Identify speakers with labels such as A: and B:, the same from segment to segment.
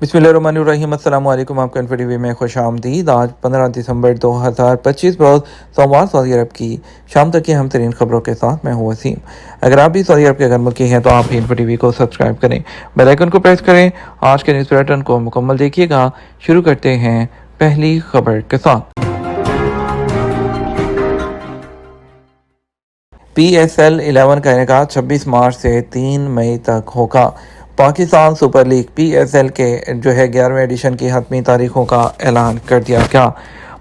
A: बिस्मिल्लाहिर्रहमानिर्रहीम। अस्सलाम वालेकुम। आपका इन्फो टीवी में खुश आमदीद। आज 15 दिसंबर 2025 रोज़ सोमवार सऊदी अरब की शाम तक की हम तरीन खबरों के साथ मैं हूँ वसीम। अगर आप भी सऊदी अरब के अगर मुल्की हैं तो आप इन्फो टीवी को सब्सक्राइब करें, बेल आइकन को प्रेस करें। आज के न्यूज़ बुलेटिन को मुकम्मल देखिएगा। शुरू करते हैं पहली खबर के साथ। PSL 11 का इनेकाद 26 मार्च से 3 मई तक होगा। पाकिस्तान सुपर लीग PSL के 11वें एडिशन की हतमी तारीखों का ऐलान कर दिया गया।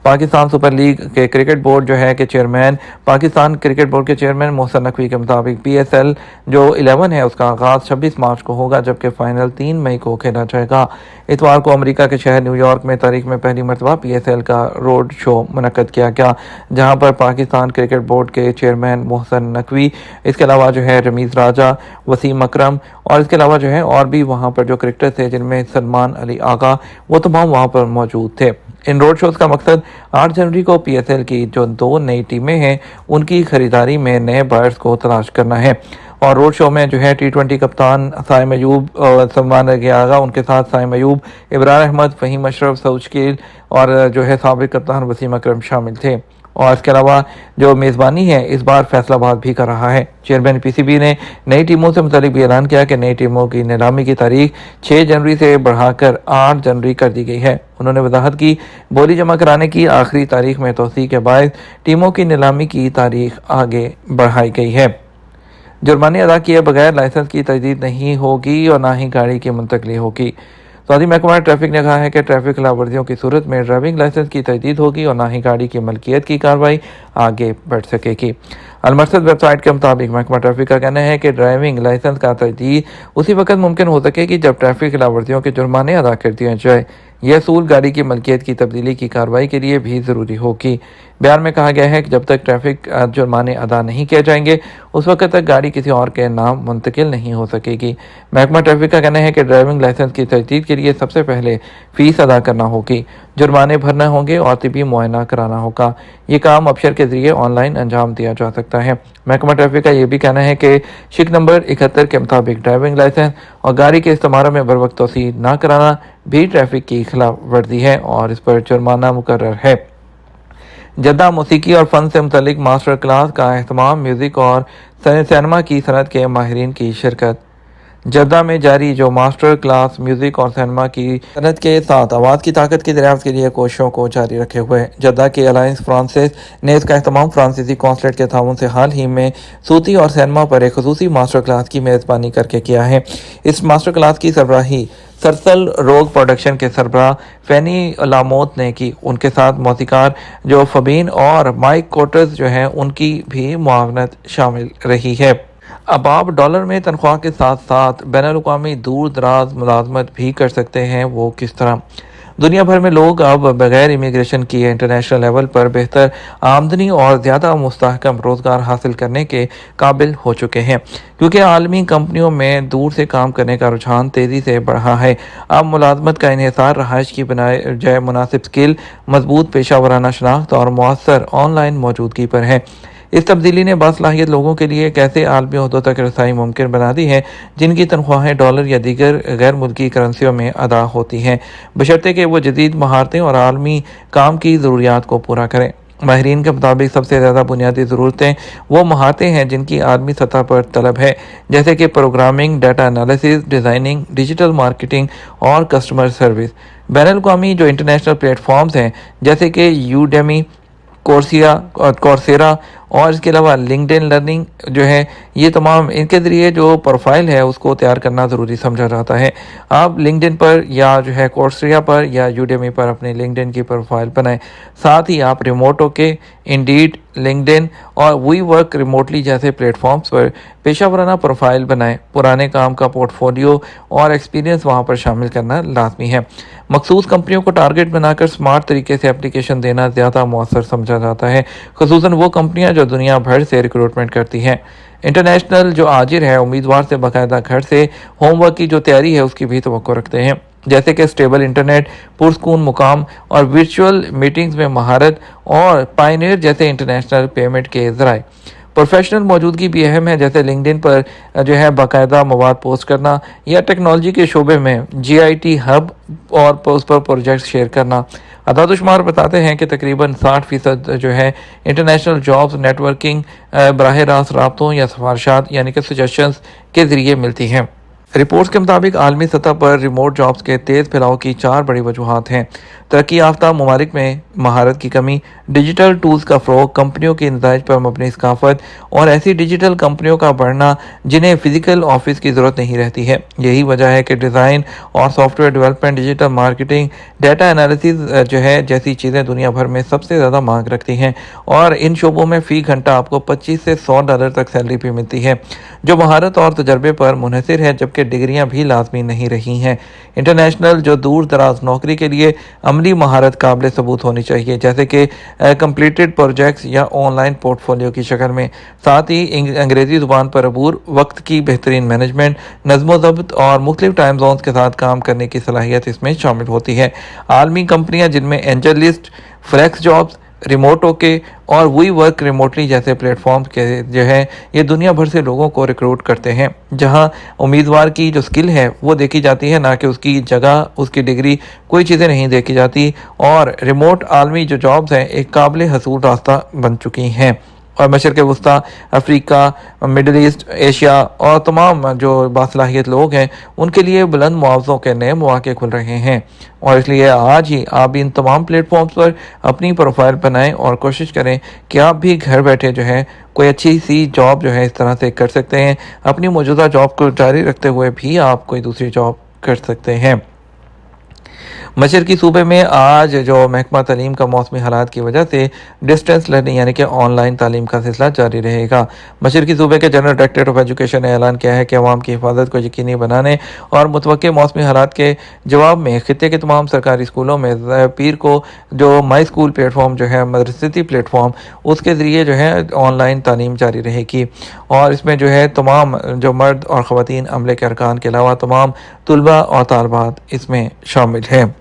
A: पाकिस्तान सुपर लीग के क्रिकेट बोर्ड के चेयरमैन पाकिस्तान क्रिकेट बोर्ड के चेयरमैन मोहसन नकवी के मुताबिक PSL 11 है उसका आगाज़ 26 मार्च को होगा, जबकि फाइनल 3 मई को खेला जाएगा। इतवार को अमेरिका के शहर न्यूयॉर्क में तारीख में पहली मरतबा PSL का रोड शो मुनक्कद किया गया, जहां पर पाकिस्तान क्रिकेट बोर्ड के चेयरमैन मोहसन नकवी, इसके अलावा रमीज़ राजा, वसीम अकरम और इसके अलावा और भी वहां पर जो क्रिकेटर थे जिनमें सलमान अली आगा, वो तमाम वहां पर मौजूद थे। इन रोड शोज़ का मकसद 8 जनवरी को PSL की जो 2 नई टीमें हैं उनकी खरीदारी में नए बायर्स को तलाश करना है। और रोड शो में T20 कप्तान साइम अयूब और सलमान अली आगा, उनके साथ साइम अयूब, इब्रार अहमद, फ़हीम अशरफ, सऊद शकील और साबिक कप्तान वसीम अकरम शामिल थे। और इसके अलावा जो मेज़बानी है इस बार फैसलाबाद भी कर रहा है। चेयरमैन PCB ने नई टीमों से मुतालिक भी ऐलान किया कि नई टीमों की नीलामी की तारीख 6 जनवरी से बढ़ाकर 8 जनवरी कर दी गई है। उन्होंने वजाहत की बोली जमा कराने की आखिरी तारीख में तोसी के बाद टीमों की नीलामी की तारीख आगे बढ़ाई गई है। जुर्माने अदा किए बगैर लाइसेंस की तजदीद नहीं होगी और ना ही गाड़ी की मुंतकली होगी। सऊदी महकमा ट्रैफिक ने कहा है कि ट्रैफिक खिलाफ वर्जियों की सूरत में ड्राइविंग लाइसेंस की तजदीद होगी और ना ही गाड़ी की मलकियत की कार्रवाई आगे बढ़ सकेगी। अलमरसद वेबसाइट के मुताबिक महकमा ट्रैफिक का कहना है कि ड्राइविंग लाइसेंस का तजदीद उसी वक्त मुमकिन हो सकेगी जब ट्रैफिक खिलाफ वर्जियों के जुर्माने अदा कर दिए जाए। यह असूल गाड़ी की मलकियत की तब्दीली की कार्रवाई के लिए भी ज़रूरी होगी। बयान में कहा गया है कि जब तक ट्रैफिक जुर्माने अदा नहीं किए जाएंगे उस वक्त तक गाड़ी किसी और के नाम मुंतकिल नहीं हो सकेगी। महकमा ट्रैफिक का कहना है कि ड्राइविंग लाइसेंस की तजदीद के लिए सबसे पहले फ़ीस अदा करना होगी, जुर्माने भरना होंगे और तिबी मुआयना कराना होगा। ये काम अबशर के जरिए ऑनलाइन अंजाम दिया जा सकता है। महकमा ट्रैफिक का यह भी कहना है कि शिक नंबर 71 के मुताबिक ड्राइविंग लाइसेंस और गाड़ी के इस्तेमाल में बरवक्त तोसी न कराना भी ट्रैफिक की खिलाफ वर्जी है और इस पर जुर्माना मुकर्रर है। जद्दा मौसीकी और फ़न से मुतल्लिक मास्टर क्लास का एहतमाम, म्यूज़िक और सिनेमा की सनत के माहिरीन की शिरकत। जद्दा में जारी जो मास्टर क्लास म्यूज़िक और सिनेमा की सनत के साथ आवाज़ की ताकत की दरियाफ्त के लिए कोशिशों को जारी रखे हुए जद्दा के अलायंस फ्रांसिस ने इसका एहतमाम फ्रांसीसी कौंसलेट के ताउन से हाल ही में सूती और सिनेमा पर एक खसूसी मास्टर क्लास की मेज़बानी करके किया है। इस मास्टर क्लास की सरबराही सरसल रोग प्रोडक्शन के सरबराह फ़ैनी लामोत ने की। उनके साथ मौसीकार जो फबीन और माइक कोटर्स उनकी भी मुआवनत शामिल रही है। अब आप डॉलर में तनख्वाह के साथ साथ बैनुल-अक़वामी दूर दराज मुलाजमत भी कर सकते हैं। वो किस तरह? दुनिया भर में लोग अब बगैर इमिग्रेशन किए इंटरनेशनल लेवल पर बेहतर आमदनी और ज़्यादा मुस्तहकम रोज़गार हासिल करने के काबिल हो चुके हैं, क्योंकि आलमी कंपनियों में दूर से काम करने का रुझान तेज़ी से बढ़ा है। अब मुलाजमत का इन्हिसार रहाइश की बजाय मुनासिब स्किल, मजबूत पेशा वराना शनाख्त और मौसर ऑनलाइन मौजूदगी पर है। इस तब्दीली ने बासलाहियत लोगों के लिए एक ऐसे आलमी ओहदों तक रसाई मुमकिन बना दी है जिनकी तनख्वाहें डॉलर या दीगर गैर मुल्की करेंसियों में अदा होती हैं, बशर्ते कि वो जदीद महारतें और आलमी काम की ज़रूरियात को पूरा करें। माहिरीन के मुताबिक सबसे ज़्यादा बुनियादी ज़रूरतें वो महारतें हैं जिनकी आलमी सतह पर तलब है, जैसे कि programming, data analysis, designing, digital marketing और कस्टमर सर्विस। बैनुल-अक़वामी जो इंटरनेशनल प्लेटफॉर्म्स हैं जैसे कि यूडेमी, कोर्सेरा और इसके अलावा लिंक्डइन लर्निंग ये तमाम इनके ज़रिए जो प्रोफाइल है उसको तैयार करना ज़रूरी समझा जाता है। आप लिंक्डइन पर या कोर्सेरा पर या यूडेमी पर अपनी लिंक्डइन की प्रोफाइल बनाएं। साथ ही आप रिमोट होके इंडीड, लिंक्डइन और वी वर्क रिमोटली जैसे प्लेटफॉर्म्स पर पेशा वराना प्रोफाइल बनाएं। पुराने काम का पोर्टफोलियो और एक्सपीरियंस वहां पर शामिल करना लाजमी है। मखसूस कंपनियों को टारगेट बनाकर स्मार्ट तरीके से एप्लीकेशन देना ज़्यादा मौसर समझा जाता है, खुसूसन वो कंपनियां जो दुनिया भर से रिक्रूटमेंट करती हैं। इंटरनेशनल जो आजिर है उम्मीदवार से बाकायदा घर से होमवर्क की जो तैयारी है उसकी भी तवक्को रखते हैं, जैसे कि स्टेबल इंटरनेट, पुरस्कून मुकाम और वर्चुअल मीटिंग्स में महारत और पायनियर जैसे इंटरनेशनल पेमेंट के ज़राए। प्रोफेशनल मौजूदगी भी अहम है, जैसे लिंक्डइन पर जो है बाकायदा मवाद पोस्ट करना या टेक्नोलॉजी के शोबे में GIT हब और उस पर प्रोजेक्ट शेयर करना। आदादुशुमार बताते हैं कि तकरीबन 60% जो है इंटरनेशनल जॉब्स नेटवर्किंग बराह रास्त राब्तों या सिफारशात यानी कि सजेशंस के ज़रिए मिलती हैं। रिपोर्ट्स के मुताबिक आलमी सतह पर रिमोट जॉब्स के तेज़ फैलाव की 4 बड़ी वजूहात हैं। तरक्की याफ्ता ममालिक में महारत की कमी, डिजिटल टूल्स का फ़रोग, कंपनियों की नताइज पर मबनी सकाफत और ऐसी डिजिटल कंपनियों का बढ़ना जिन्हें फ़िज़िकल ऑफिस की ज़रूरत नहीं रहती है। यही वजह है कि डिज़ाइन और software development, digital marketing, data analysis जो है जैसी चीज़ें दुनिया भर में सबसे ज़्यादा मांग रखती हैं और इन शोबों में फ़ी घंटा आपको $25 से $100 तक सैलरी भी मिलती है, जो महारत और तजर्बे पर मुनहसर है, जबकि डिग्रियां भी लाजमी नहीं रही हैं। इंटरनेशनल जो दूर दराज नौकरी के लिए अमली महारत काबिल सबूत होनी चाहिए, जैसे कि कंप्लीटेड प्रोजेक्ट्स या ऑनलाइन पोर्टफोलियो की शक्ल में। साथ ही अंग्रेज़ी ज़ुबान पर अबूर, वक्त की बेहतरीन मैनेजमेंट, नज़्म ज़ब्त और मुख्तलिफ टाइम जोन्स के साथ काम करने की सलाहियत इसमें शामिल होती है। आलमी कंपनियाँ जिनमें AngelList, FlexJobs, Remote OK और वी वर्क रिमोटली जैसे प्लेटफॉर्म के जो है ये दुनिया भर से लोगों को रिक्रूट करते हैं, जहां उम्मीदवार की जो स्किल है वो देखी जाती है, ना कि उसकी जगह, उसकी डिग्री, कोई चीज़ें नहीं देखी जाती। और रिमोट आलमी जो जॉब्स हैं एक काबिल हसूल रास्ता बन चुकी हैं और मशरक़ वस्ता, अफ्रीका, मिडल ईस्ट, एशिया और तमाम जो बासलाहियत लोग हैं उनके लिए बुलंद मुआवज़ों के नए मौके खुल रहे हैं। और इसलिए आज ही आप इन तमाम प्लेटफॉर्म्स पर अपनी प्रोफाइल बनाएं और कोशिश करें कि आप भी घर बैठे जो है कोई अच्छी सी जॉब जो है इस तरह से कर सकते हैं। अपनी मौजूदा जॉब को जारी रखते हुए भी आप कोई दूसरी जॉब कर सकते हैं। मशरक़ी सूबे में आज जो महकमा तालीम का मौसमी हालात की वजह से डिस्टेंस लर्निंग यानी कि ऑनलाइन तालीम का सिलसिला जारी रहेगा। मशरक़ी सूबे के जनरल डायरेक्टरेट ऑफ एजुकेशन ने ऐलान किया है कि अवाम की हिफाजत को यकीनी बनाने और मुतवक्के मौसमी हालात के जवाब में खित्ते के तमाम सरकारी स्कूलों में पीर को जो माई स्कूल प्लेटफॉर्म जो है मदरसती प्लेटफॉर्म उसके ज़रिए जो है ऑनलाइन तालीम जारी रहेगी और इसमें जो है तमाम जो मर्द और ख़वातीन अमले के अरकान के अलावा तमाम तुलबा और तालबात इसमें शामिल हैं।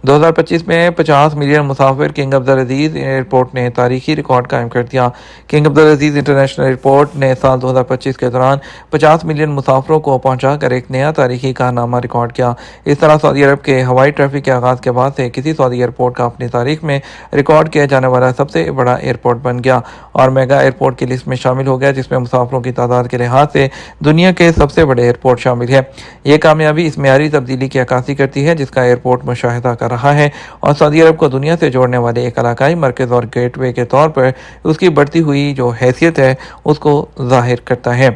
A: 2025 में 50 मिलियन मुसाफिर किंग अब्दुल अजीज़ एयरपोर्ट ने तारीखी रिकॉर्ड कायम कर दिया। किंग अब्दुल अजीज़ इंटरनेशनल एयरपोर्ट ने साल 2025 के दौरान 50 मिलियन मुसाफिरों को पहुंचाकर एक नया तारीखी कारनामा रिकॉर्ड किया। इस तरह सऊदी अरब के हवाई ट्रैफिक के आगाज़ के बाद से किसी सऊदी एयरपोर्ट का अपनी तारीख में रिकॉर्ड किया जाने वाला सबसे बड़ा एयरपोर्ट बन गया और मेगा एयरपोर्ट की लिस्ट में शामिल हो गया, जिसमें मुसाफिरों की तादाद के लिहाज से दुनिया के सबसे बड़े एयरपोर्ट शामिल है। ये कामयाबी इस मेयारी तब्दीली की अक्कासी करती है जिसका एयरपोर्ट मुशाहिदा कर रहा है और सऊदी अरब को दुनिया से जोड़ने वाले एक इलाकाई मरकज़ और गेटवे के तौर पर उसकी बढ़ती हुई जो हैसियत है उसको जाहिर करता है।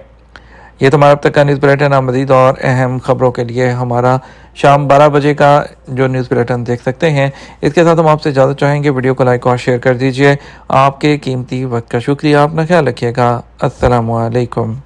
A: ये तो हमारा अब तक का न्यूज़ बुलेटिन। आप मज़ीद और अहम खबरों के लिए हमारा शाम 12 बजे का जो न्यूज़ बुलेटिन देख सकते हैं। इसके साथ हम आपसे इजाज़त चाहेंगे। वीडियो को लाइक और शेयर कर दीजिए। आपके कीमती वक्त का शुक्रिया। अपना ख्याल रखिएगा। अस्सलामु अलैकुम।